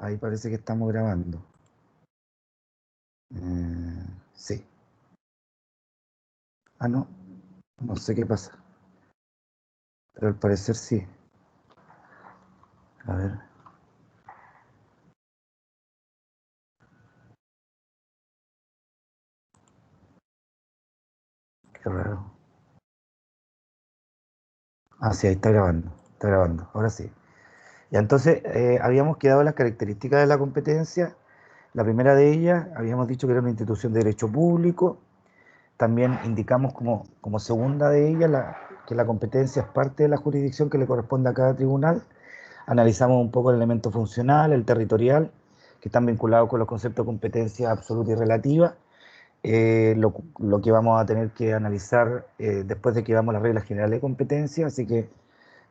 ahí parece que estamos grabando. Sí. Ah, no, no sé qué pasa, pero al parecer sí. A ver, qué raro. Ah, sí, ahí está grabando, ahora sí. Ya, entonces, habíamos quedado en las características de la competencia. La primera de ellas, habíamos dicho que era una institución de derecho público. También indicamos como segunda de ellas que la competencia es parte de la jurisdicción que le corresponde a cada tribunal. Analizamos un poco el elemento funcional, el territorial, que están vinculados con los conceptos de competencia absoluta y relativa. Lo que vamos a tener que analizar después de que veamos las reglas generales de competencia, así que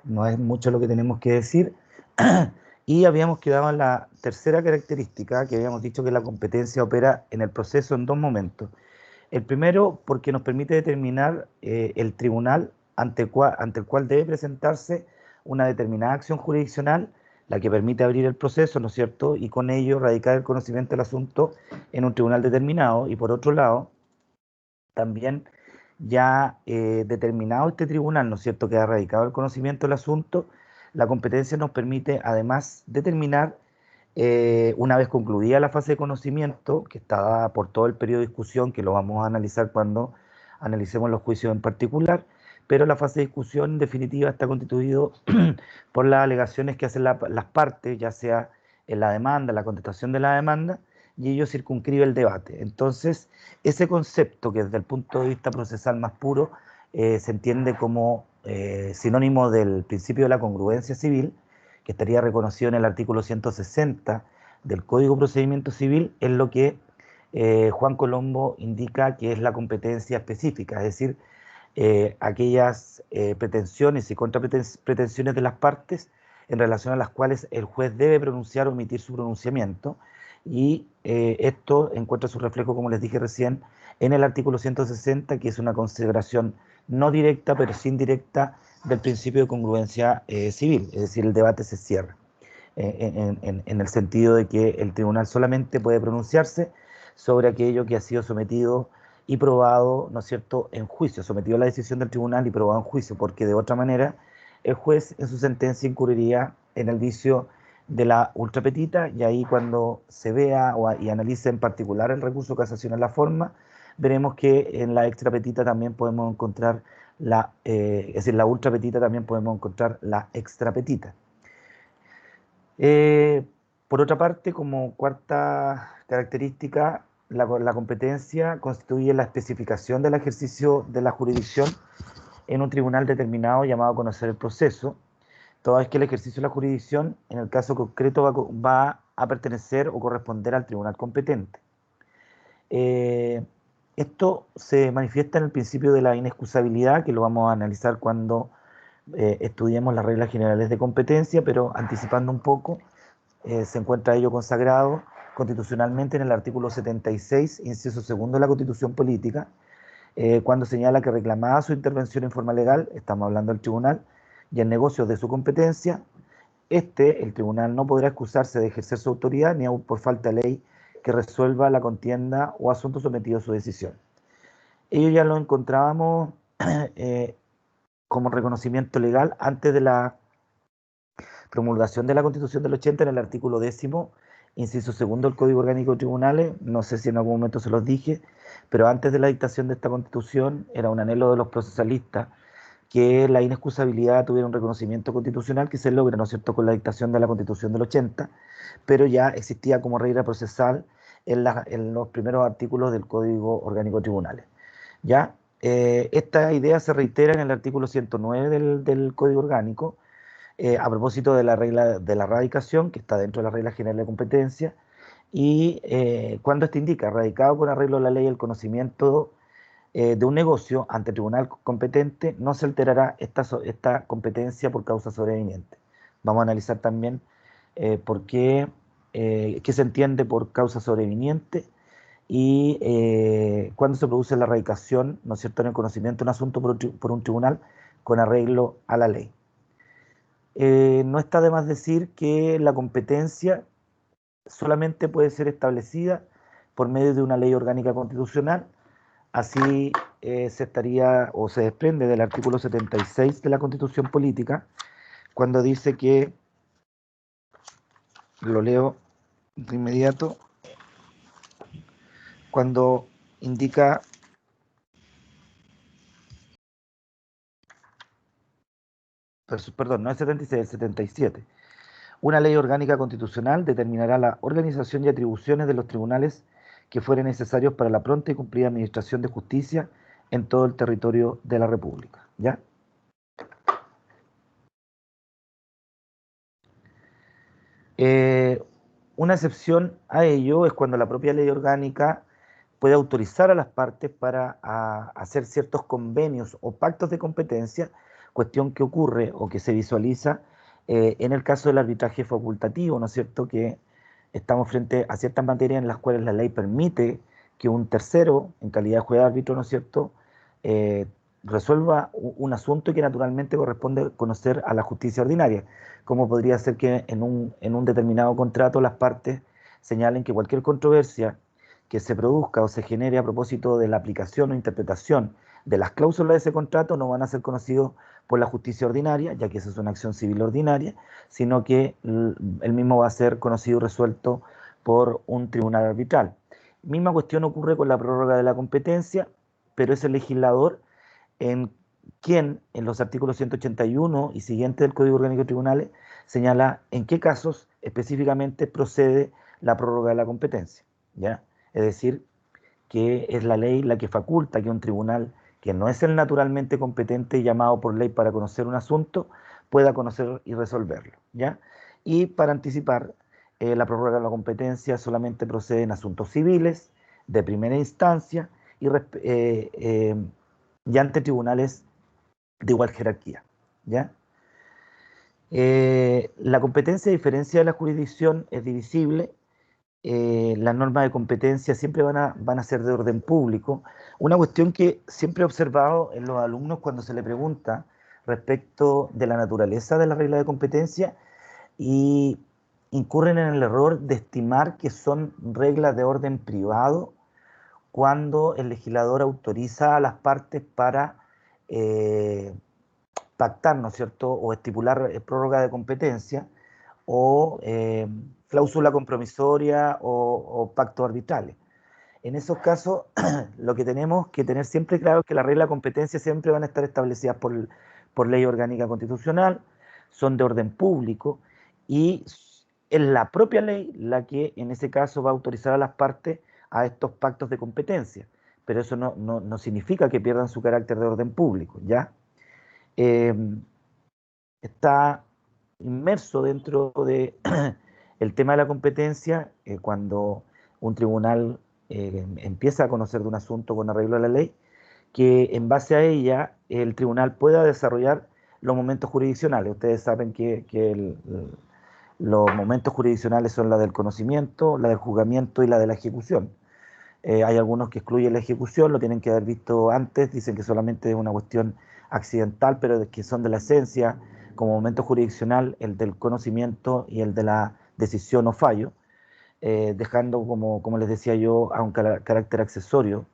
no es mucho lo que tenemos que decir. Y habíamos quedado en la tercera característica, que habíamos dicho que la competencia opera en el proceso en dos momentos. El primero, porque nos permite determinar el tribunal ante el cual debe presentarse una determinada acción jurisdiccional, la que permite abrir el proceso, ¿no es cierto? Y con ello radicar el conocimiento del asunto en un tribunal determinado. Y por otro lado, también ya determinado este tribunal, ¿no es cierto?, que ha radicado el conocimiento del asunto, la competencia nos permite además determinar, una vez concluida la fase de conocimiento, que está dada por todo el periodo de discusión, que lo vamos a analizar cuando analicemos los juicios en particular, pero la fase de discusión en definitiva está constituido por las alegaciones que hacen las partes, ya sea en la demanda, la contestación de la demanda, y ello circunscribe el debate. Entonces, ese concepto, que desde el punto de vista procesal más puro, se entiende como sinónimo del principio de la congruencia civil, que estaría reconocido en el artículo 160 del Código de Procedimiento Civil, es lo que Juan Colombo indica que es la competencia específica, es decir, aquellas pretensiones y contrapretensiones de las partes en relación a las cuales el juez debe pronunciar o omitir su pronunciamiento, y esto encuentra su reflejo, como les dije recién, en el artículo 160, que es una consideración no directa, pero sí indirecta del principio de congruencia civil, es decir, el debate se cierra, en el sentido de que el tribunal solamente puede pronunciarse sobre aquello que ha sido sometido y probado, ¿no es cierto?, en juicio, sometido a la decisión del tribunal y probado en juicio, porque de otra manera el juez en su sentencia incurriría en el vicio de la ultrapetita, y ahí cuando se vea y analice en particular el recurso de casación en la forma, veremos que en la extrapetita también podemos encontrar es decir, la ultrapetita también podemos encontrar la extrapetita. Eh, por otra parte, como cuarta característica, la competencia constituye la especificación del ejercicio de la jurisdicción en un tribunal determinado llamado a conocer el proceso, toda vez que el ejercicio de la jurisdicción, en el caso concreto, va a pertenecer o corresponder al tribunal competente. Eh, Esto se manifiesta en el principio de la inexcusabilidad, que lo vamos a analizar cuando estudiemos las reglas generales de competencia, pero anticipando un poco, se encuentra ello consagrado constitucionalmente en el artículo 76, inciso segundo de la Constitución Política, cuando señala que reclamada su intervención en forma legal, estamos hablando del tribunal, y en negocios de su competencia, el tribunal no podrá excusarse de ejercer su autoridad ni aun por falta de ley que resuelva la contienda o asunto sometido a su decisión. Ello ya lo encontrábamos eh, como reconocimiento legal antes de la promulgación de la Constitución del 80 en el artículo 10º, inciso segundo del Código Orgánico de Tribunales. No sé si en algún momento se los dije, pero antes de la dictación de esta Constitución era un anhelo de los procesalistas que la inexcusabilidad tuviera un reconocimiento constitucional, que se logra, ¿no es cierto?, con la dictación de la Constitución del 80, pero ya existía como regla procesal en los primeros artículos del Código Orgánico de Tribunales. ¿Ya? Esta idea se reitera en el artículo 109 del Código Orgánico, a propósito de la regla de la radicación, que está dentro de la regla general de competencia, y cuando este indica, radicado con arreglo a la ley el conocimiento de un negocio ante el tribunal competente, no se alterará esta competencia por causa sobreviniente. Vamos a analizar también qué se entiende por causa sobreviniente y cuándo se produce la radicación, ¿no es cierto?, en el conocimiento de un asunto por un tribunal con arreglo a la ley. No está de más decir que la competencia solamente puede ser establecida por medio de una ley orgánica constitucional. Así se estaría o se desprende del artículo 76 de la Constitución Política, cuando dice que, lo leo de inmediato, cuando indica, perdón, no es 76, es 77. Una ley orgánica constitucional determinará la organización y atribuciones de los tribunales que fueren necesarios para la pronta y cumplida administración de justicia en todo el territorio de la República. ¿Ya? Eh, una excepción a ello es cuando la propia ley orgánica puede autorizar a las partes para hacer ciertos convenios o pactos de competencia, cuestión que ocurre o que se visualiza en el caso del arbitraje facultativo, ¿no es cierto? Que estamos frente a ciertas materias en las cuales la ley permite que un tercero, en calidad de juez de árbitro, ¿no es cierto?, eh, resuelva un asunto que naturalmente corresponde conocer a la justicia ordinaria, como podría ser que en un determinado contrato las partes señalen que cualquier controversia que se produzca o se genere a propósito de la aplicación o interpretación de las cláusulas de ese contrato no van a ser conocidos por la justicia ordinaria, ya que esa es una acción civil ordinaria, sino que el mismo va a ser conocido y resuelto por un tribunal arbitral. Misma cuestión ocurre con la prórroga de la competencia, pero es el legislador en quien, en los artículos 181 y siguientes del Código Orgánico de Tribunales, señala en qué casos específicamente procede la prórroga de la competencia, ¿ya? Es decir, que es la ley la que faculta que un tribunal que no es el naturalmente competente llamado por ley para conocer un asunto, pueda conocer y resolverlo, ¿ya? Y para anticipar, la prórroga de la competencia solamente procede en asuntos civiles, de primera instancia, y ante tribunales de igual jerarquía, ¿ya? La competencia, a diferencia de la jurisdicción, es divisible. Las normas de competencia siempre van a ser de orden público. Una cuestión que siempre he observado en los alumnos cuando se le pregunta respecto de la naturaleza de la regla de competencia, y incurren en el error de estimar que son reglas de orden privado cuando el legislador autoriza a las partes para eh, pactar, ¿no es cierto?, o estipular prórroga de competencia o cláusula compromisoria o pacto arbitrales. En esos casos, lo que tenemos que tener siempre claro es que las reglas de competencia siempre van a estar establecidas por ley orgánica constitucional, son de orden público y es la propia ley la que en ese caso va a autorizar a las partes a estos pactos de competencia, pero eso no significa que pierdan su carácter de orden público, ¿ya? Eh, Está inmerso dentro de el tema de la competencia cuando un tribunal empieza a conocer de un asunto con arreglo a la ley, que en base a ella el tribunal pueda desarrollar los momentos jurisdiccionales. Ustedes saben que los momentos jurisdiccionales son la del conocimiento, la del juzgamiento y la de la ejecución. Hay algunos que excluyen la ejecución, lo tienen que haber visto antes, dicen que solamente es una cuestión accidental, pero que son de la esencia, como momento jurisdiccional, el del conocimiento y el de la decisión o fallo, dejando, como les decía yo, a un carácter accesorio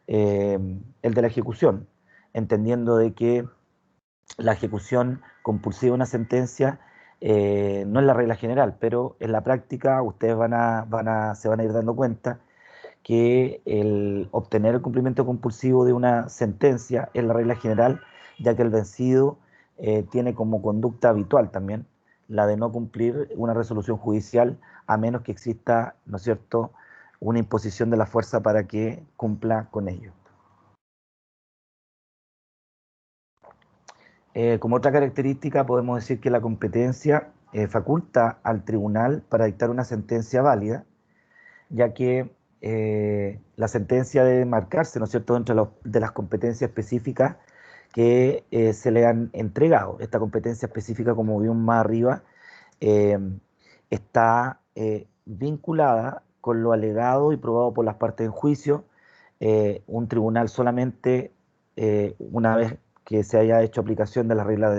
eh, el de la ejecución, entendiendo de que la ejecución compulsiva de una sentencia no es la regla general, pero en la práctica ustedes se van a ir dando cuenta que el obtener el cumplimiento compulsivo de una sentencia es la regla general, ya que el vencido tiene como conducta habitual también la de no cumplir una resolución judicial a menos que exista, ¿no es cierto?, una imposición de la fuerza para que cumpla con ello. Como otra característica podemos decir que la competencia faculta al tribunal para dictar una sentencia válida, ya que la sentencia debe marcarse, ¿no es cierto?, de las competencias específicas que se le han entregado. Esta competencia específica, como vimos más arriba, eh, está vinculada con lo alegado y probado por las partes en juicio. Un tribunal solamente, una vez que se haya hecho aplicación de la regla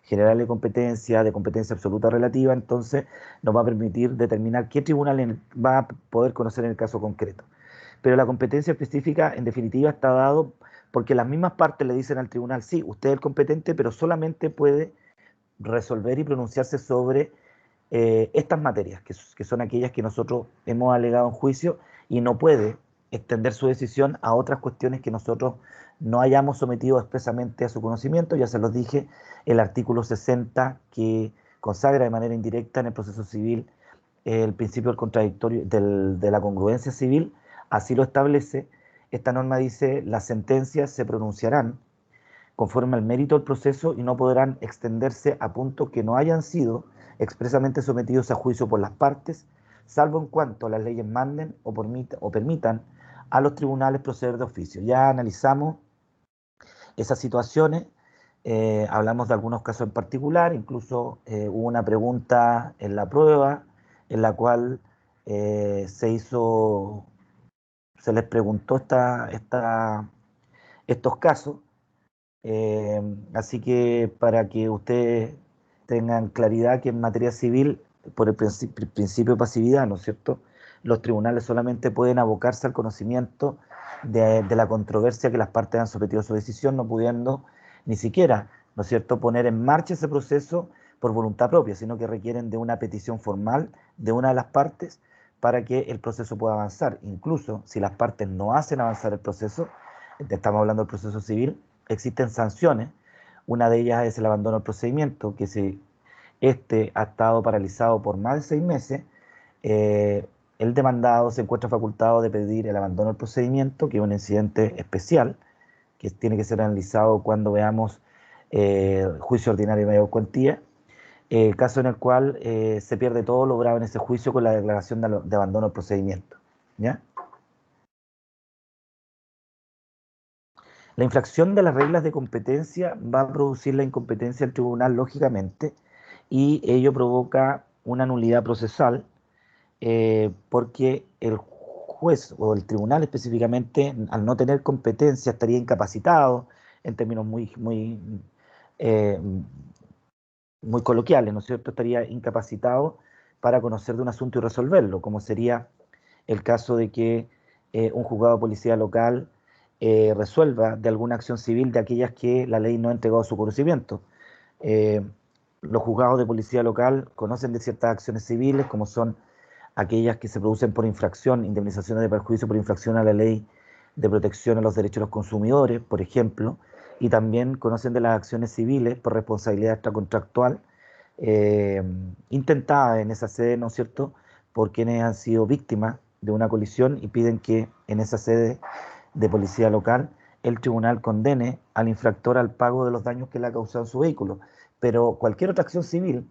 general de competencia absoluta o relativa, entonces nos va a permitir determinar qué tribunal va a poder conocer en el caso concreto. Pero la competencia específica, en definitiva, está dado porque las mismas partes le dicen al tribunal, sí, usted es el competente, pero solamente puede resolver y pronunciarse sobre estas materias, que son aquellas que nosotros hemos alegado en juicio, y no puede extender su decisión a otras cuestiones que nosotros no hayamos sometido expresamente a su conocimiento. Ya se los dije, el artículo 60 que consagra de manera indirecta en el proceso civil el principio del contradictorio, de la congruencia civil, así lo establece. Esta norma dice: las sentencias se pronunciarán conforme al mérito del proceso y no podrán extenderse a puntos que no hayan sido expresamente sometidos a juicio por las partes, salvo en cuanto las leyes manden o permitan a los tribunales proceder de oficio. Ya analizamos esas situaciones, hablamos de algunos casos en particular, incluso hubo una pregunta en la prueba en la cual se les preguntó estos casos. Así que para que ustedes tengan claridad que en materia civil, por el principio de pasividad, ¿no es cierto?, los tribunales solamente pueden abocarse al conocimiento de la controversia que las partes han sometido a su decisión, no pudiendo ni siquiera, ¿no es cierto?, poner en marcha ese proceso por voluntad propia, sino que requieren de una petición formal de una de las partes para que el proceso pueda avanzar. Incluso si las partes no hacen avanzar el proceso, estamos hablando del proceso civil, existen sanciones. Una de ellas es el abandono del procedimiento, que si este ha estado paralizado por más de 6 meses, eh, el demandado se encuentra facultado de pedir el abandono del procedimiento, que es un incidente especial, que tiene que ser analizado cuando veamos juicio ordinario de mayor cuantía, caso en el cual se pierde todo logrado en ese juicio con la declaración de abandono del procedimiento. ¿Ya? La infracción de las reglas de competencia va a producir la incompetencia del tribunal, lógicamente, y ello provoca una nulidad procesal, porque el juez o el tribunal específicamente, al no tener competencia, estaría incapacitado, en términos eh, muy coloquiales, ¿no es cierto? Estaría incapacitado para conocer de un asunto y resolverlo, como sería el caso de que un juzgado de policía local resuelva de alguna acción civil de aquellas que la ley no ha entregado a su conocimiento. Eh, los juzgados de policía local conocen de ciertas acciones civiles, como son aquellas que se producen por infracción, indemnizaciones de perjuicio por infracción a la ley de protección a los derechos de los consumidores, por ejemplo, y también conocen de las acciones civiles por responsabilidad extracontractual eh, intentada en esa sede, ¿no es cierto?, por quienes han sido víctimas de una colisión y piden que en esa sede de policía local el tribunal condene al infractor al pago de los daños que le ha causado su vehículo. Pero cualquier otra acción civil,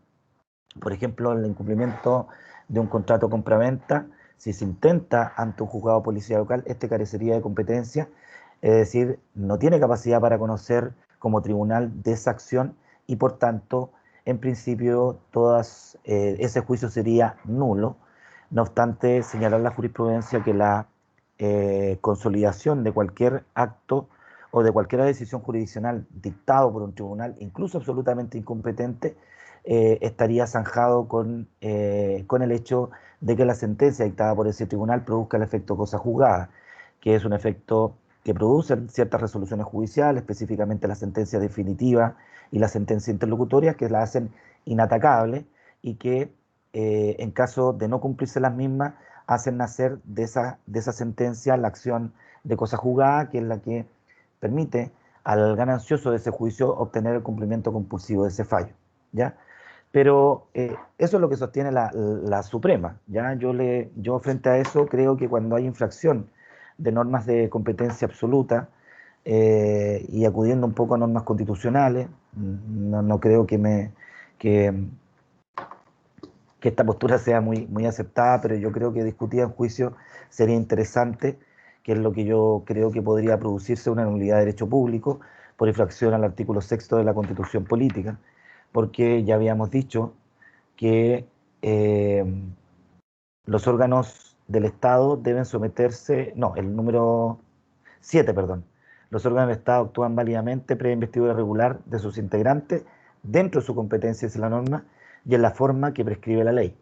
por ejemplo, el incumplimiento de un contrato de compraventa, si se intenta ante un juzgado de policía local, este carecería de competencia, es decir, no tiene capacidad para conocer como tribunal de esa acción y por tanto, en principio, ese juicio sería nulo. No obstante, señalar la jurisprudencia que la consolidación de cualquier acto o de cualquier decisión jurisdiccional dictado por un tribunal, incluso absolutamente incompetente, estaría zanjado con el hecho de que la sentencia dictada por ese tribunal produzca el efecto cosa juzgada, que es un efecto que producen ciertas resoluciones judiciales, específicamente la sentencia definitiva y la sentencia interlocutoria, que la hacen inatacable y que en caso de no cumplirse las mismas, hacen nacer de esa sentencia la acción de cosa juzgada, que es la que permite al ganancioso de ese juicio obtener el cumplimiento compulsivo de ese fallo. ¿Ya? Pero eso es lo que sostiene la Suprema. ¿Ya? Yo frente a eso creo que cuando hay infracción de normas de competencia absoluta y acudiendo un poco a normas constitucionales, no creo que, que esta postura sea muy aceptada, pero yo creo que discutida en juicio sería interesante, que es lo que yo creo que podría producirse una nulidad de derecho público por infracción al artículo 6 de la Constitución Política, porque ya habíamos dicho que los órganos del Estado deben someterse, no, el número 7, perdón. Los órganos del Estado actúan válidamente previa investidura regular de sus integrantes dentro de su competencia, es la norma, y en la forma que prescribe la ley.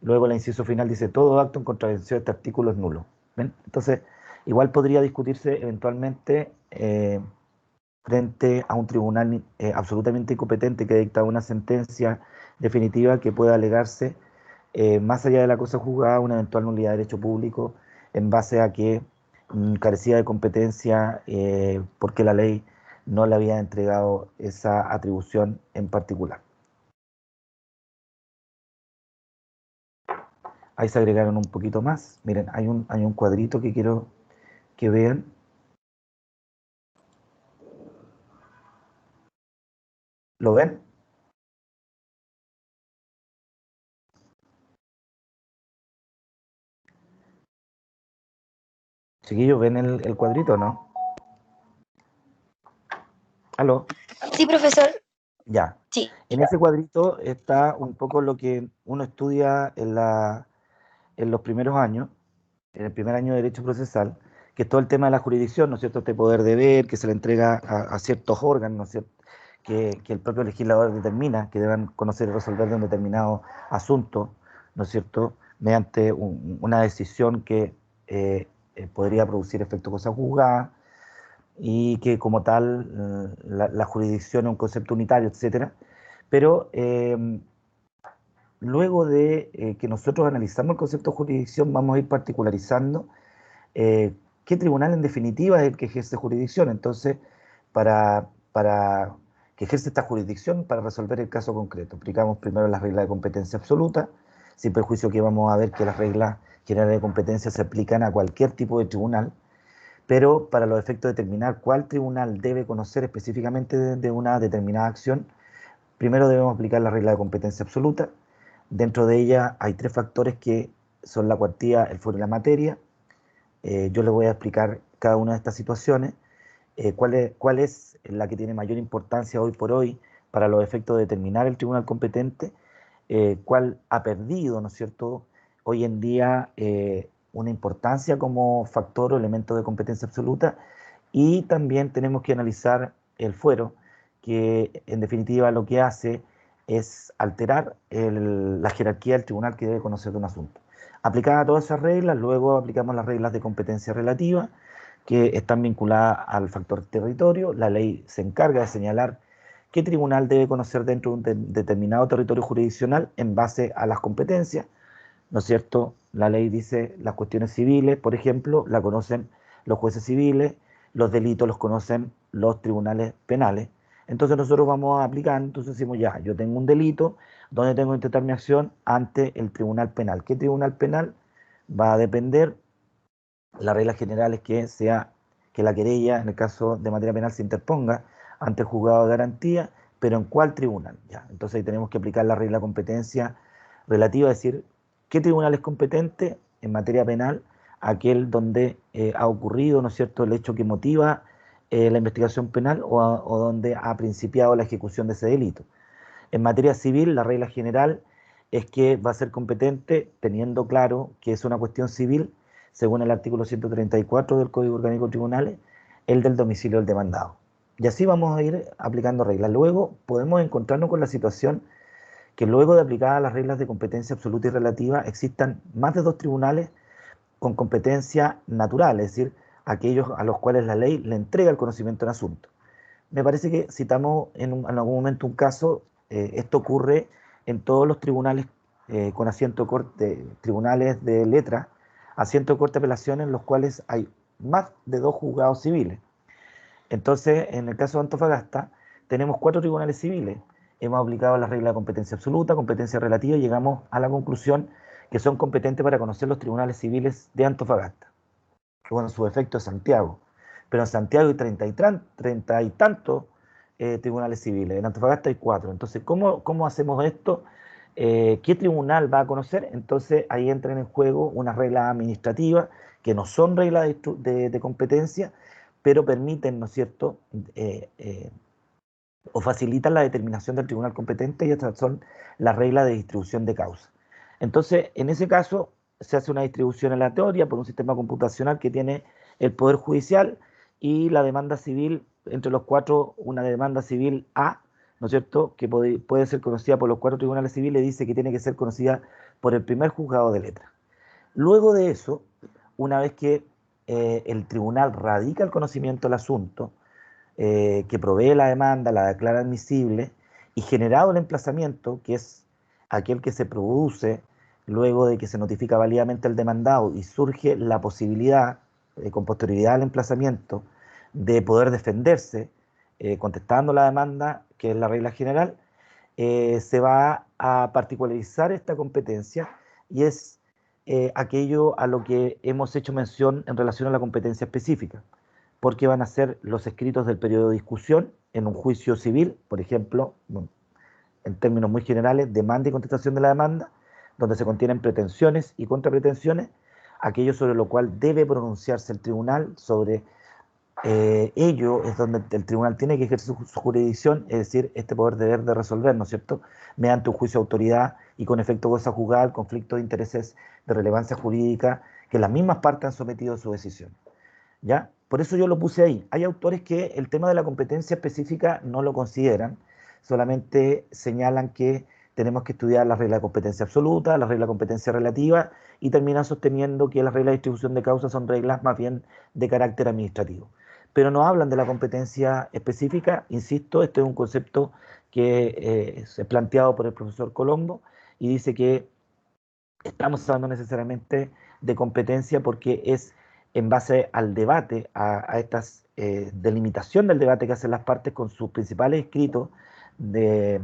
Luego el inciso final dice, todo acto en contravención de este artículo es nulo. ¿Ven? Entonces, igual podría discutirse eventualmente frente a un tribunal absolutamente incompetente que dicta una sentencia definitiva que pueda alegarse, más allá de la cosa juzgada, una eventual nulidad de derecho público en base a que carecía de competencia porque la ley no le había entregado esa atribución en particular. Ahí se agregaron un poquito más. Miren, hay un cuadrito que quiero que vean. ¿Lo ven? Chiquillos, ¿ven el cuadrito o no? ¿Aló? Sí, profesor. Ya. Sí. En ese cuadrito está un poco lo que uno estudia en los primeros años, en el primer año de Derecho Procesal, que es todo el tema de la jurisdicción, ¿no es cierto? Este poder deber que se le entrega a ciertos órganos, ¿no es cierto? Que el propio legislador determina que deban conocer y resolver de un determinado asunto, ¿no es cierto? Mediante una decisión que podría producir efecto cosa juzgada y que como tal la jurisdicción es un concepto unitario, etcétera. Pero luego de que nosotros analizamos el concepto de jurisdicción, vamos a ir particularizando qué tribunal en definitiva es el que ejerce jurisdicción. Entonces, para que ejerce esta jurisdicción para resolver el caso concreto, aplicamos primero las reglas de competencia absoluta, sin perjuicio que vamos a ver que las reglas generales de competencia se aplican a cualquier tipo de tribunal, pero para los efectos de determinar cuál tribunal debe conocer específicamente de una determinada acción, primero debemos aplicar la regla de competencia absoluta. Dentro de ella hay tres factores que son la cuantía, el foro y la materia. Yo les voy a explicar cada una de estas situaciones, cuál es la que tiene mayor importancia hoy por hoy para los efectos de determinar el tribunal competente, cuál ha perdido, ¿no es cierto?, hoy en día una importancia como factor o elemento de competencia absoluta, y también tenemos que analizar el fuero, que en definitiva lo que hace es alterar la jerarquía del tribunal que debe conocer de un asunto. Aplicadas todas esas reglas, luego aplicamos las reglas de competencia relativa, que están vinculadas al factor territorio. La ley se encarga de señalar qué tribunal debe conocer dentro de un determinado territorio jurisdiccional en base a las competencias, ¿no es cierto? La ley dice las cuestiones civiles, por ejemplo, la conocen los jueces civiles, los delitos los conocen los tribunales penales. Entonces nosotros vamos a aplicar, entonces decimos ya, yo tengo un delito, ¿dónde tengo que intentar mi acción? Ante el tribunal penal. ¿Qué tribunal penal? Va a depender. La regla general es que sea que la querella, en el caso de materia penal, se interponga ante el juzgado de garantía, pero ¿en cuál tribunal? Ya, entonces ahí tenemos que aplicar la regla de competencia relativa, es decir, ¿qué tribunal es competente en materia penal? Aquel donde ha ocurrido, ¿no es cierto?, el hecho que motiva la investigación penal o donde ha principiado la ejecución de ese delito. En materia civil, la regla general es que va a ser competente teniendo claro que es una cuestión civil, según el artículo 134 del Código Orgánico de Tribunales, el del domicilio del demandado. Y así vamos a ir aplicando reglas. Luego podemos encontrarnos con la situación que luego de aplicar las reglas de competencia absoluta y relativa existan más de dos tribunales con competencia natural, es decir, aquellos a los cuales la ley le entrega el conocimiento en asunto. Me parece que citamos en algún momento un caso, esto ocurre en todos los tribunales con asiento corte, tribunales de letra, asiento de corte de apelaciones en los cuales hay más de dos juzgados civiles. Entonces, en el caso de Antofagasta, tenemos 4 tribunales civiles. Hemos aplicado la regla de competencia absoluta, competencia relativa, y llegamos a la conclusión que son competentes para conocer los tribunales civiles de Antofagasta, que bueno, su efecto es Santiago. Pero en Santiago hay 30 y tantos tribunales civiles, en Antofagasta hay 4. Entonces, ¿cómo hacemos esto? ¿Qué tribunal va a conocer? Entonces, ahí entran en juego unas reglas administrativas que no son reglas de competencia, pero permiten, ¿no es cierto?, o facilitan la determinación del tribunal competente, y estas son las reglas de distribución de causa. Entonces, en ese caso, se hace una distribución aleatoria por un sistema computacional que tiene el Poder Judicial y la demanda civil, entre los 4, una demanda civil A, ¿no es cierto?, que puede ser conocida por los 4 tribunales civiles, dice que tiene que ser conocida por el primer juzgado de letra. Luego de eso, una vez que el tribunal radica el conocimiento del asunto, que provee la demanda, la declara admisible, y generado el emplazamiento, que es aquel que se produce luego de que se notifica válidamente el demandado y surge la posibilidad, con posterioridad al emplazamiento, de poder defenderse contestando la demanda, que es la regla general, se va a particularizar esta competencia y es aquello a lo que hemos hecho mención en relación a la competencia específica, porque van a ser los escritos del periodo de discusión en un juicio civil, por ejemplo, bueno, en términos muy generales, demanda y contestación de la demanda, donde se contienen pretensiones y contrapretensiones, aquello sobre lo cual debe pronunciarse el tribunal, sobre ello es donde el tribunal tiene que ejercer su jurisdicción, es decir, este poder deber de resolver, ¿no es cierto?, mediante un juicio de autoridad y con efecto goza juzgar el conflicto de intereses de relevancia jurídica que las mismas partes han sometido a su decisión. ¿Ya? Por eso yo lo puse ahí. Hay autores que el tema de la competencia específica no lo consideran, solamente señalan que tenemos que estudiar la regla de competencia absoluta, la regla de competencia relativa y terminan sosteniendo que las reglas de distribución de causas son reglas más bien de carácter administrativo. Pero no hablan de la competencia específica, insisto, este es un concepto que es planteado por el profesor Colombo y dice que estamos hablando necesariamente de competencia porque es en base al debate, a estas delimitación del debate que hacen las partes con sus principales escritos de,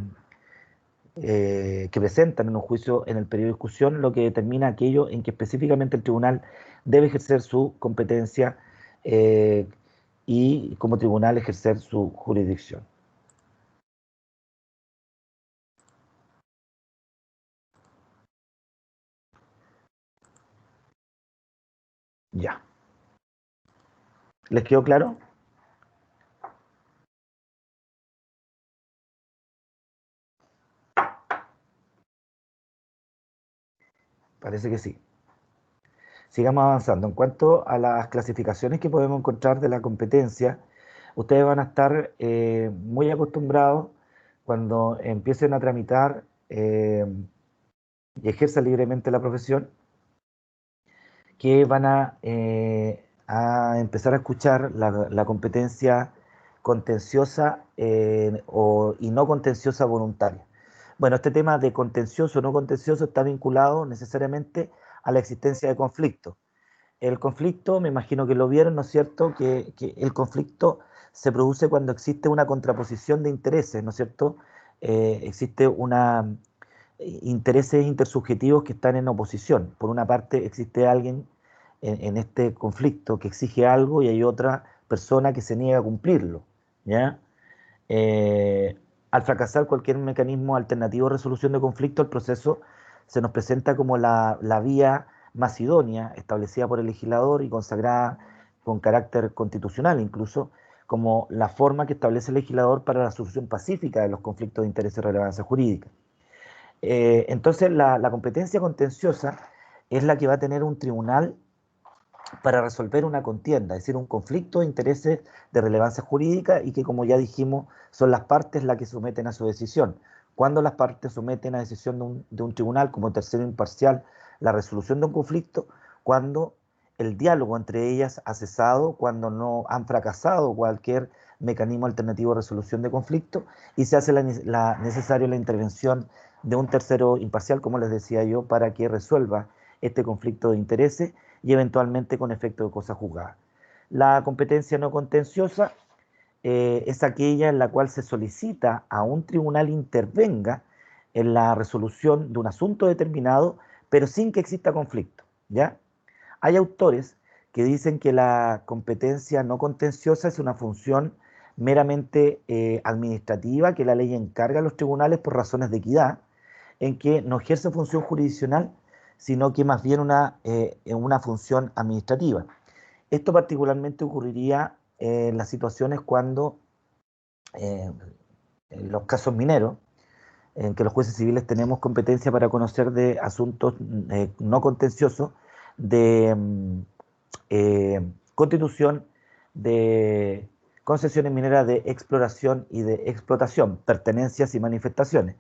que presentan en un juicio en el periodo de discusión, lo que determina aquello en que específicamente el tribunal debe ejercer su competencia eh, y como tribunal ejercer su jurisdicción. Ya. ¿Les quedó claro? Parece que sí. Sigamos avanzando. En cuanto a las clasificaciones que podemos encontrar de la competencia, ustedes van a estar muy acostumbrados cuando empiecen a tramitar y ejerzan libremente la profesión, que van a empezar a escuchar la competencia contenciosa y no contenciosa voluntaria. Bueno, este tema de contencioso o no contencioso está vinculado necesariamente a la existencia de conflictos. El conflicto, me imagino que lo vieron, ¿no es cierto? Que el conflicto se produce cuando existe una contraposición de intereses, ¿no es cierto? Existe una intereses intersubjetivos que están en oposición. Por una parte, existe alguien en este conflicto que exige algo y hay otra persona que se niega a cumplirlo, ¿ya? Al fracasar cualquier mecanismo alternativo de resolución de conflicto, el proceso se nos presenta como la vía más idónea, establecida por el legislador y consagrada con carácter constitucional incluso, como la forma que establece el legislador para la solución pacífica de los conflictos de interés y relevancia jurídica. Entonces, la competencia contenciosa es la que va a tener un tribunal para resolver una contienda, es decir, un conflicto de intereses de relevancia jurídica y que, como ya dijimos, son las partes las que someten a su decisión. Cuando las partes someten a decisión de un tribunal como tercero imparcial la resolución de un conflicto, cuando el diálogo entre ellas ha cesado, cuando no han fracasado cualquier mecanismo alternativo de resolución de conflicto y se hace necesario la intervención de un tercero imparcial, como les decía yo, para que resuelva este conflicto de intereses y eventualmente con efecto de cosa juzgada. La competencia no contenciosa es aquella en la cual se solicita a un tribunal intervenga en la resolución de un asunto determinado, pero sin que exista conflicto, ¿ya? Hay autores que dicen que la competencia no contenciosa es una función meramente administrativa que la ley encarga a los tribunales por razones de equidad, en que no ejerce función jurisdiccional, sino que más bien una función administrativa. Esto particularmente ocurriría en las situaciones cuando, eh, en los casos mineros, en que los jueces civiles tenemos competencia para conocer de asuntos no contenciosos, de constitución, de concesiones mineras de exploración y de explotación, pertenencias y manifestaciones,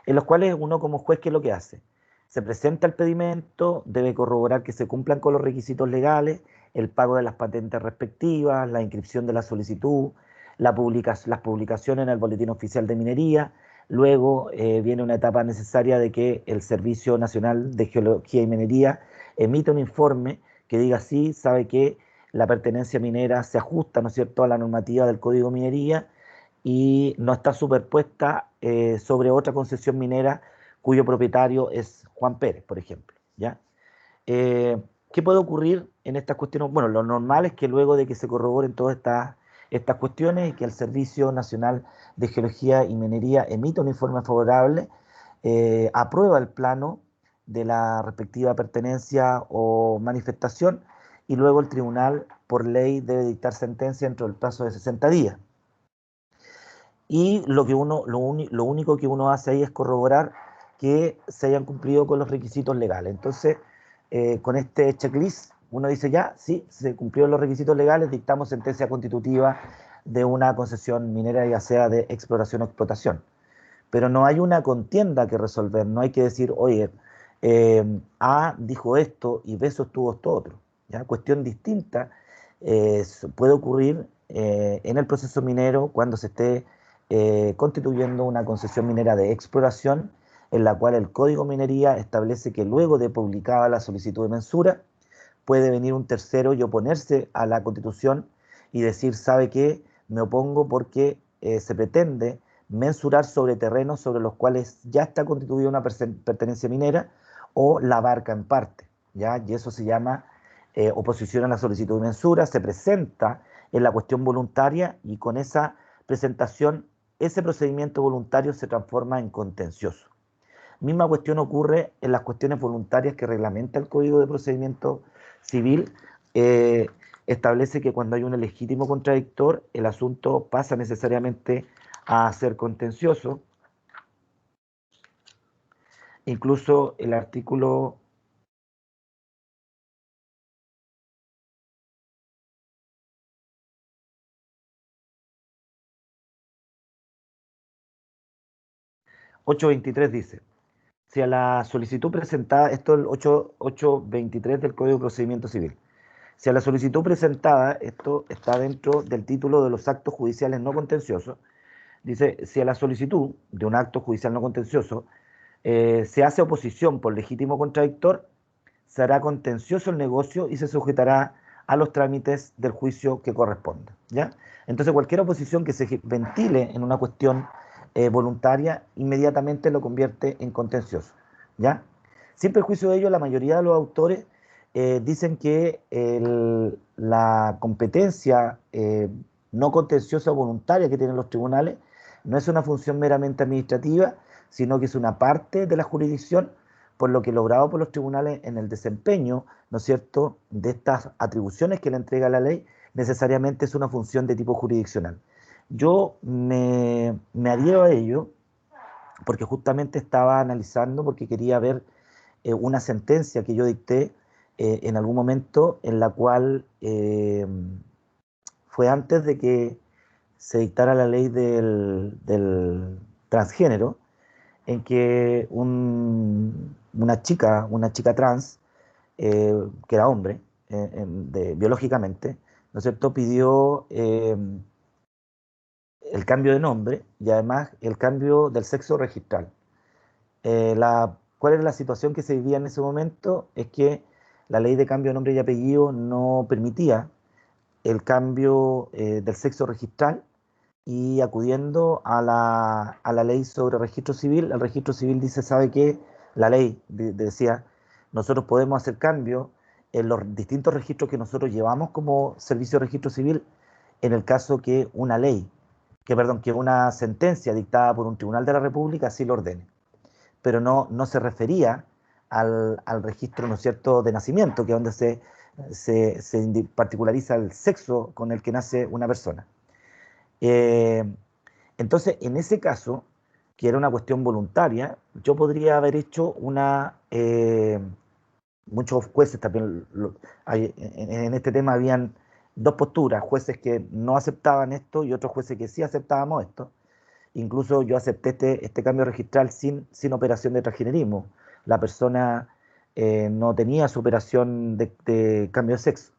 en los cuales uno como juez, ¿qué es lo que hace? Se presenta el pedimento, debe corroborar que se cumplan con los requisitos legales, el pago de las patentes respectivas, la inscripción de la solicitud, las publicaciones en el Boletín Oficial de Minería. Luego viene una etapa necesaria de que el Servicio Nacional de Geología y Minería emita un informe que diga sí, sabe que la pertenencia minera se ajusta, ¿no es cierto?, a la normativa del Código Minería y no está superpuesta sobre otra concesión minera cuyo propietario es Juan Pérez, por ejemplo, ¿ya? ¿Qué puede ocurrir en estas cuestiones? Bueno, lo normal es que luego de que se corroboren todas estas cuestiones y que el Servicio Nacional de Geología y Minería emita un informe favorable, aprueba el plano de la respectiva pertenencia o manifestación y luego el tribunal, por ley, debe dictar sentencia dentro del plazo de 60 días. Y lo único que uno hace ahí es corroborar que se hayan cumplido con los requisitos legales. Entonces, con este checklist, uno dice ya, sí, se cumplieron los requisitos legales, dictamos sentencia constitutiva de una concesión minera, ya sea de exploración o explotación. Pero no hay una contienda que resolver, no hay que decir, oye, A dijo esto y B sostuvo esto otro. ¿Ya? Cuestión distinta puede ocurrir en el proceso minero cuando se esté constituyendo una concesión minera de exploración, en la cual el Código Minería establece que luego de publicada la solicitud de mensura, puede venir un tercero y oponerse a la Constitución y decir, ¿sabe qué? Me opongo porque se pretende mensurar sobre terrenos sobre los cuales ya está constituida una pertenencia minera o la abarca en parte, ¿ya? Y eso se llama oposición a la solicitud de mensura, se presenta en la cuestión voluntaria y con esa presentación, ese procedimiento voluntario se transforma en contencioso. Misma cuestión ocurre en las cuestiones voluntarias que reglamenta el Código de Procedimiento Civil. Establece que cuando hay un legítimo contradictor, el asunto pasa necesariamente a ser contencioso. Incluso el artículo 823 dice, si a la solicitud presentada, esto es el 823 del Código de Procedimiento Civil, si a la solicitud presentada, esto está dentro del título de los actos judiciales no contenciosos, dice, si a la solicitud de un acto judicial no contencioso se hace oposición por legítimo contradictor, se hará contencioso el negocio y se sujetará a los trámites del juicio que corresponda, ¿ya? Entonces, cualquier oposición que se ventile en una cuestión voluntaria, inmediatamente lo convierte en contencioso, ¿ya? Sin perjuicio de ello, la mayoría de los autores dicen que la competencia no contenciosa voluntaria que tienen los tribunales no es una función meramente administrativa, sino que es una parte de la jurisdicción, por lo que logrado por los tribunales en el desempeño, ¿no es cierto?, de estas atribuciones que le entrega la ley, necesariamente es una función de tipo jurisdiccional. Yo me adhiero a ello porque justamente estaba analizando, porque quería ver una sentencia que yo dicté en algún momento en la cual fue antes de que se dictara la ley del transgénero, en que una chica trans, que era hombre, biológicamente, ¿no es cierto?, pidió el cambio de nombre y además el cambio del sexo registral. ¿Cuál era la situación que se vivía en ese momento? Es que la ley de cambio de nombre y apellido no permitía el cambio del sexo registral y acudiendo a la ley sobre registro civil, el registro civil dice, ¿sabe qué? La ley decía, nosotros podemos hacer cambios en los distintos registros que nosotros llevamos como servicio de registro civil en el caso que una ley, que una sentencia dictada por un tribunal de la República así lo ordene. Pero no se refería al registro, ¿no es cierto?, de nacimiento, que es donde se particulariza el sexo con el que nace una persona. Eh, entonces, en ese caso, que era una cuestión voluntaria, yo podría haber hecho muchos jueces también, en este tema habían dos posturas, jueces que no aceptaban esto y otros jueces que sí aceptábamos esto. Incluso yo acepté este cambio registral sin operación de transgenerismo. La persona no tenía su operación de cambio de sexo.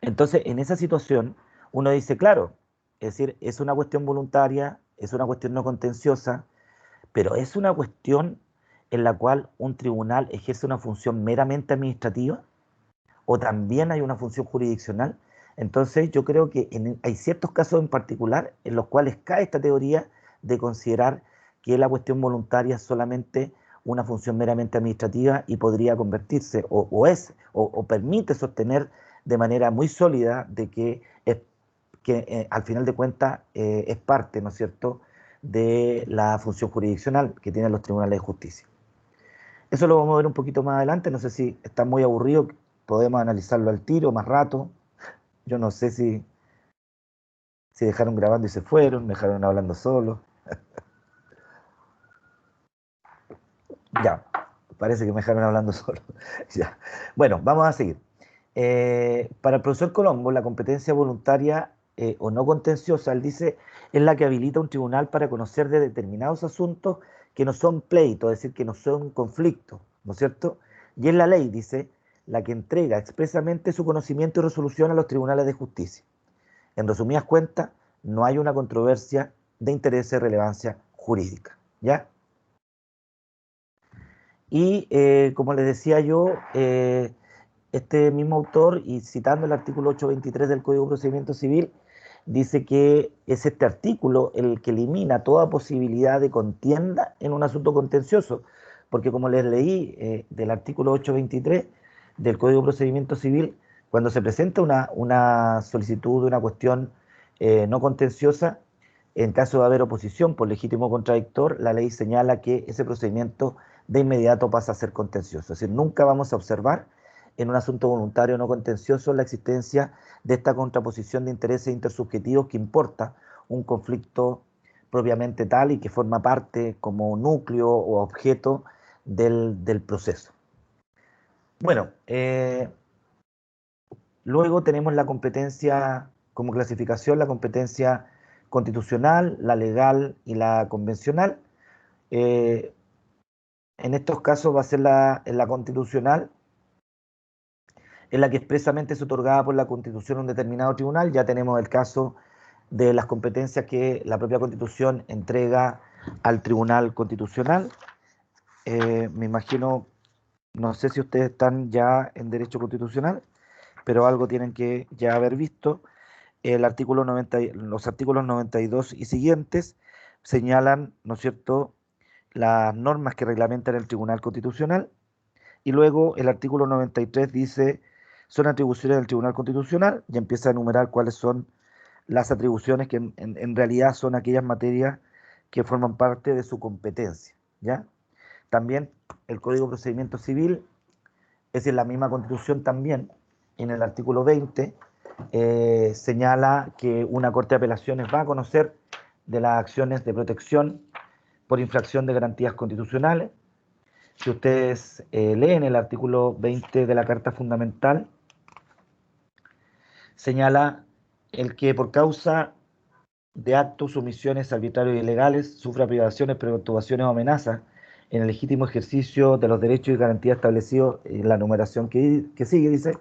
Entonces, en esa situación, uno dice, claro, es decir, es una cuestión voluntaria, es una cuestión no contenciosa, pero es una cuestión en la cual un tribunal ejerce una función meramente administrativa o también hay una función jurisdiccional. Entonces yo creo que hay ciertos casos en particular en los cuales cae esta teoría de considerar que la cuestión voluntaria es solamente una función meramente administrativa y podría convertirse o permite sostener de manera muy sólida de que al final de cuentas es parte, ¿no es cierto?, de la función jurisdiccional que tienen los tribunales de justicia. Eso lo vamos a ver un poquito más adelante, no sé si está muy aburrido, podemos analizarlo al tiro, más rato. Yo no sé si dejaron grabando y se fueron, me dejaron hablando solo. Ya, parece que me dejaron hablando solo. Ya. Bueno, vamos a seguir. Para el profesor Colombo, la competencia voluntaria o no contenciosa, él dice, es la que habilita un tribunal para conocer de determinados asuntos que no son pleitos, es decir, que no son conflictos, ¿no es cierto? Y es la ley, dice, la que entrega expresamente su conocimiento y resolución a los tribunales de justicia. En resumidas cuentas, no hay una controversia de interés de relevancia jurídica, ¿ya? Y como les decía yo, este mismo autor, y citando el artículo 823 del Código de Procedimiento Civil, dice que es este artículo el que elimina toda posibilidad de contienda en un asunto contencioso, porque como les leí del artículo 823 del Código de Procedimiento Civil, cuando se presenta una solicitud de una cuestión no contenciosa, en caso de haber oposición por legítimo contradictor, la ley señala que ese procedimiento de inmediato pasa a ser contencioso. Es decir, nunca vamos a observar en un asunto voluntario no contencioso la existencia de esta contraposición de intereses intersubjetivos que importa un conflicto propiamente tal y que forma parte como núcleo o objeto del proceso. Bueno, luego tenemos la competencia como clasificación, la competencia constitucional, la legal y la convencional. Eh, en estos casos va a ser la constitucional, en la que expresamente es otorgada por la Constitución a un determinado tribunal. Ya tenemos el caso de las competencias que la propia Constitución entrega al Tribunal Constitucional. Me imagino, no sé si ustedes están ya en derecho constitucional, pero algo tienen que ya haber visto. El artículo 90, los artículos 92 y siguientes señalan, ¿no es cierto?, las normas que reglamentan el Tribunal Constitucional. Y luego el artículo 93 dice, son atribuciones del Tribunal Constitucional, y empieza a enumerar cuáles son las atribuciones que en realidad son aquellas materias que forman parte de su competencia, ¿ya? También el Código de Procedimiento Civil, es en la misma Constitución también, en el artículo 20, señala que una Corte de Apelaciones va a conocer de las acciones de protección por infracción de garantías constitucionales. Si ustedes leen el artículo 20 de la Carta Fundamental, señala el que por causa de actos, omisiones arbitrarios e ilegales sufra privaciones, perturbaciones o amenazas en el legítimo ejercicio de los derechos y garantías establecidos en la numeración que sigue, dice,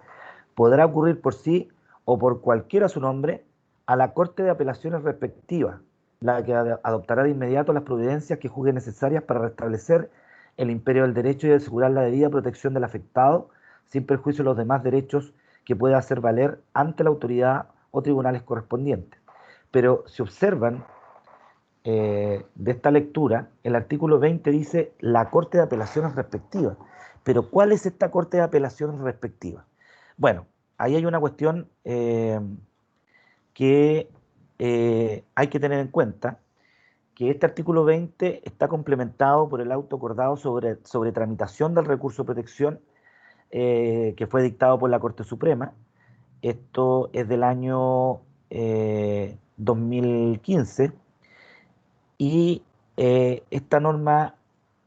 podrá ocurrir por sí o por cualquiera a su nombre a la Corte de Apelaciones respectiva, la que adoptará de inmediato las providencias que juzgue necesarias para restablecer el imperio del derecho y asegurar la debida protección del afectado, sin perjuicio de los demás derechos que pueda hacer valer ante la autoridad o tribunales correspondientes. Pero si observan de esta lectura, el artículo 20 dice la Corte de Apelaciones respectiva. Pero ¿cuál es esta Corte de Apelaciones respectiva? Bueno, ahí hay una cuestión que hay que tener en cuenta, que este artículo 20 está complementado por el auto acordado sobre tramitación del recurso de protección que fue dictado por la Corte Suprema. Esto es del año 2015 y esta norma,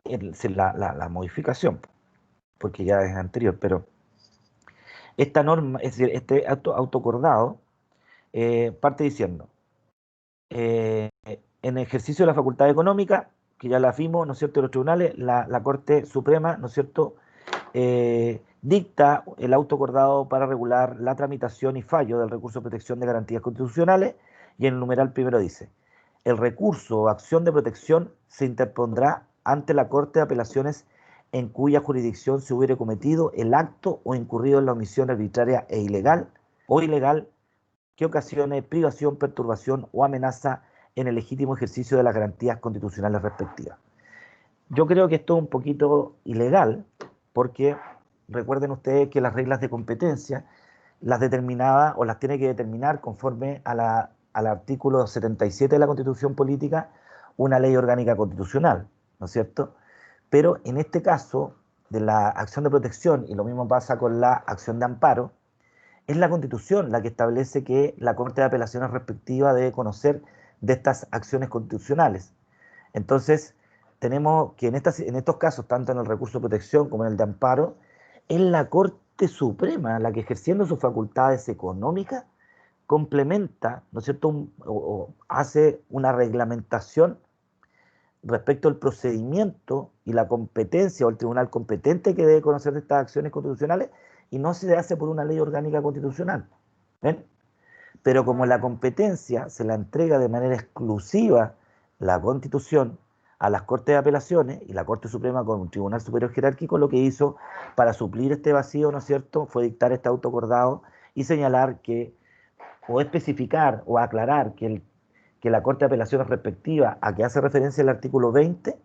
la modificación, porque ya es anterior, pero Esta norma, es decir, este autoacordado, parte diciendo, en ejercicio de la facultad económica, que ya la vimos, ¿no es cierto?, de los tribunales, la Corte Suprema, ¿no es cierto?, dicta el auto acordado para regular la tramitación y fallo del recurso de protección de garantías constitucionales, y en el numeral primero dice: el recurso o acción de protección se interpondrá ante la Corte de Apelaciones en cuya jurisdicción se hubiere cometido el acto o incurrido en la omisión arbitraria e ilegal o ilegal que ocasione privación, perturbación o amenaza en el legítimo ejercicio de las garantías constitucionales respectivas. Yo creo que esto es un poquito ilegal, porque recuerden ustedes que las reglas de competencia las determinaba o las tiene que determinar conforme al artículo 77 de la Constitución Política una ley orgánica constitucional, ¿no es cierto? Pero en este caso de la acción de protección, y lo mismo pasa con la acción de amparo, es la Constitución la que establece que la Corte de Apelaciones respectiva debe conocer de estas acciones constitucionales. Entonces, tenemos que en estos casos, tanto en el recurso de protección como en el de amparo, es la Corte Suprema la que, ejerciendo sus facultades económicas, complementa, ¿no es cierto?, o hace una reglamentación respecto al procedimiento y la competencia o el tribunal competente que debe conocer de estas acciones constitucionales, y no se hace por una ley orgánica constitucional. ¿Ven? Pero como la competencia se la entrega de manera exclusiva la Constitución a las Cortes de Apelaciones y la Corte Suprema con un tribunal superior jerárquico, lo que hizo para suplir este vacío, ¿no es cierto?, fue dictar este autoacordado y señalar que, o especificar o aclarar que la Corte de Apelaciones respectiva a que hace referencia el artículo 20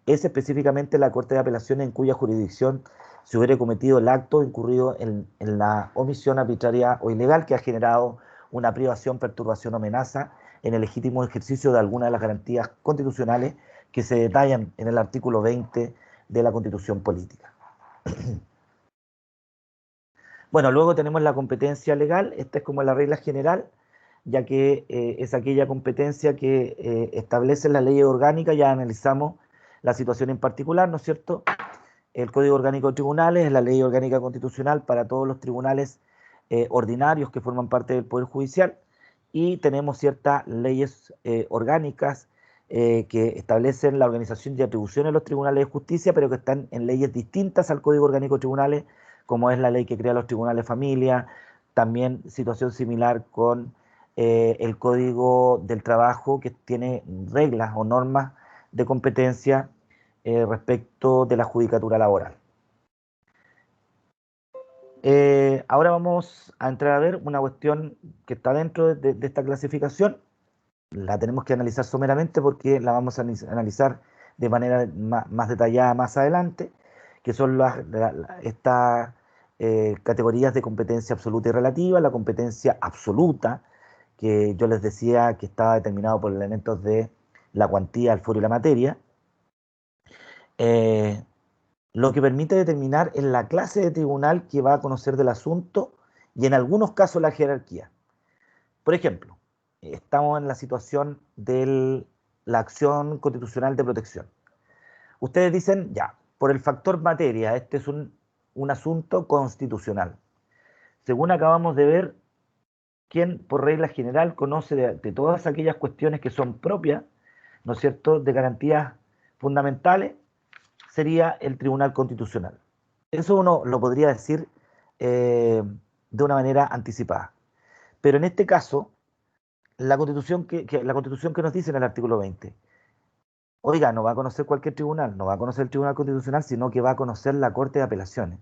es específicamente la Corte de Apelaciones en cuya jurisdicción se hubiera cometido el acto incurrido en la omisión arbitraria o ilegal que ha generado una privación, perturbación o amenaza en el legítimo ejercicio de alguna de las garantías constitucionales que se detallan en el artículo 20 de la Constitución Política. Bueno, luego tenemos la competencia legal. Esta es como la regla general, ya que es aquella competencia que establece la ley orgánica. Ya analizamos la situación en particular, ¿no es cierto? El Código Orgánico de Tribunales es la ley orgánica constitucional para todos los tribunales ordinarios que forman parte del Poder Judicial, y tenemos ciertas leyes orgánicas que establecen la organización y atribuciones de los tribunales de justicia, pero que están en leyes distintas al Código Orgánico de Tribunales, como es la ley que crea los tribunales de familia, también situación similar con el Código del Trabajo, que tiene reglas o normas de competencia respecto de la judicatura laboral. Ahora vamos a entrar a ver una cuestión que está dentro de esta clasificación. La tenemos que analizar someramente porque la vamos a analizar de manera más detallada más adelante, que son estas categorías de competencia absoluta y relativa. La competencia absoluta, que yo les decía que estaba determinado por elementos de la cuantía, el foro y la materia, lo que permite determinar en la clase de tribunal que va a conocer del asunto y en algunos casos la jerarquía. Por ejemplo, estamos en la situación de la acción constitucional de protección. Ustedes dicen, ya, por el factor materia, este es un asunto constitucional. Según acabamos de ver, quien por regla general conoce de todas aquellas cuestiones que son propias, ¿no es cierto?, de garantías fundamentales, sería el Tribunal Constitucional. Eso uno lo podría decir de una manera anticipada. Pero en este caso, la Constitución la Constitución que nos dice en el artículo 20, oiga, no va a conocer cualquier tribunal, no va a conocer el Tribunal Constitucional, sino que va a conocer la Corte de Apelaciones,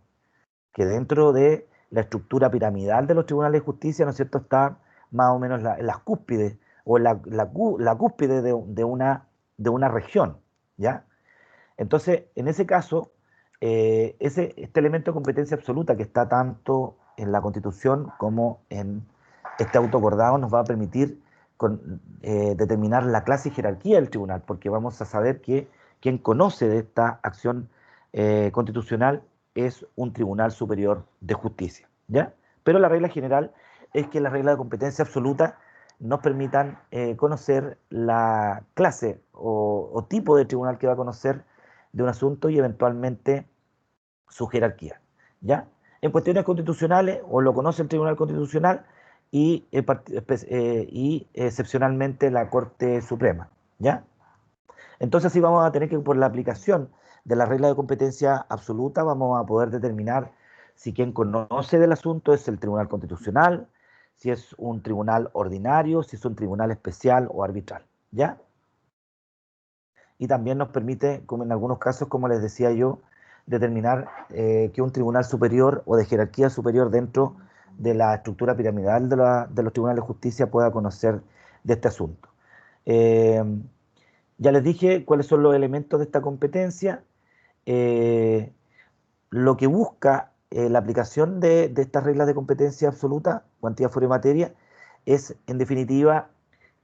que dentro de la estructura piramidal de los tribunales de justicia, ¿no es cierto?, está más o menos en las cúspides, o la cúspide de una región, ¿ya? Entonces, en ese caso, este elemento de competencia absoluta que está tanto en la Constitución como en este autoacordado nos va a permitir determinar la clase y jerarquía del tribunal, porque vamos a saber que quien conoce de esta acción constitucional es un tribunal superior de justicia, ¿ya? Pero la regla general es que las reglas de competencia absoluta nos permitan conocer la clase o tipo de tribunal que va a conocer de un asunto y eventualmente su jerarquía, ¿ya? en cuestiones constitucionales, o lo conoce el Tribunal Constitucional y excepcionalmente la Corte Suprema, ¿ya? Entonces sí vamos a tener que, por la aplicación de la regla de competencia absoluta, vamos a poder determinar si quien conoce del asunto es el Tribunal Constitucional, si es un tribunal ordinario, si es un tribunal especial o arbitral, ¿ya? Y también nos permite, como en algunos casos, como les decía yo, determinar que un tribunal superior o de jerarquía superior dentro de la estructura piramidal de los tribunales de justicia pueda conocer de este asunto. Eh, ya les dije cuáles son los elementos de esta competencia. Eh, lo que busca la aplicación de estas reglas de competencia absoluta, cuantía, fuero y materia, es en definitiva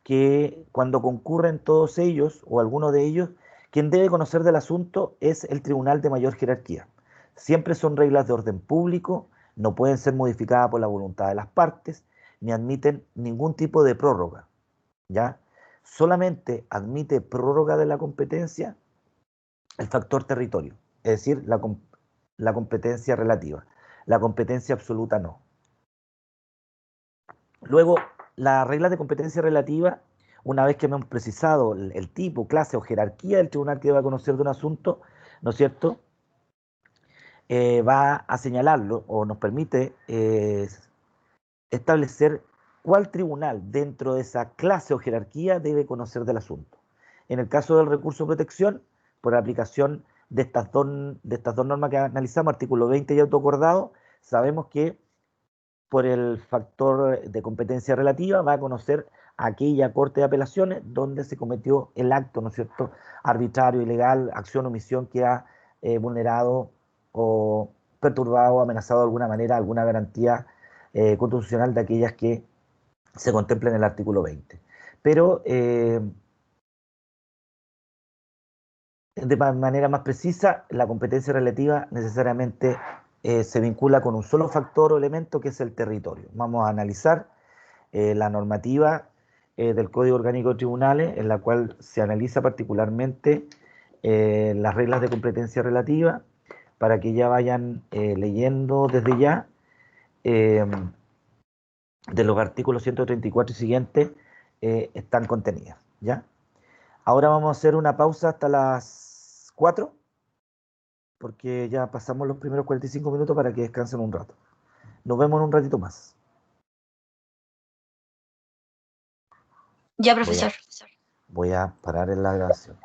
que cuando concurren todos ellos o alguno de ellos, quien debe conocer del asunto es el tribunal de mayor jerarquía. Siempre son reglas de orden público, no pueden ser modificadas por la voluntad de las partes, ni admiten ningún tipo de prórroga, ¿ya? Solamente admite prórroga de la competencia el factor territorio, es decir, la competencia relativa. La competencia absoluta no. Luego, las reglas de competencia relativa, una vez que hemos precisado el tipo, clase o jerarquía del tribunal que deba conocer de un asunto, ¿no es cierto? Va a señalarlo o nos permite establecer cuál tribunal dentro de esa clase o jerarquía debe conocer del asunto. En el caso del recurso de protección, por aplicación de estas dos normas que analizamos, artículo 20 y autoacordado, sabemos que por el factor de competencia relativa va a conocer aquella corte de apelaciones donde se cometió el acto, ¿no es cierto?, arbitrario, ilegal, acción o omisión que ha vulnerado o perturbado o amenazado de alguna manera alguna garantía constitucional de aquellas que se contemplan en el artículo 20. Pero de manera más precisa, la competencia relativa necesariamente se vincula con un solo factor o elemento que es el territorio. Vamos a analizar la normativa del Código Orgánico de Tribunales, en la cual se analiza particularmente las reglas de competencia relativa, para que ya vayan leyendo desde ya eh, de los artículos 134 y siguientes están contenidas, ¿ya? Ahora vamos a hacer una pausa hasta las 4, porque ya pasamos los primeros 45 minutos para que descansen un rato. Nos vemos en un ratito más. Ya, Voy a, profesor. voy a parar en la grabación.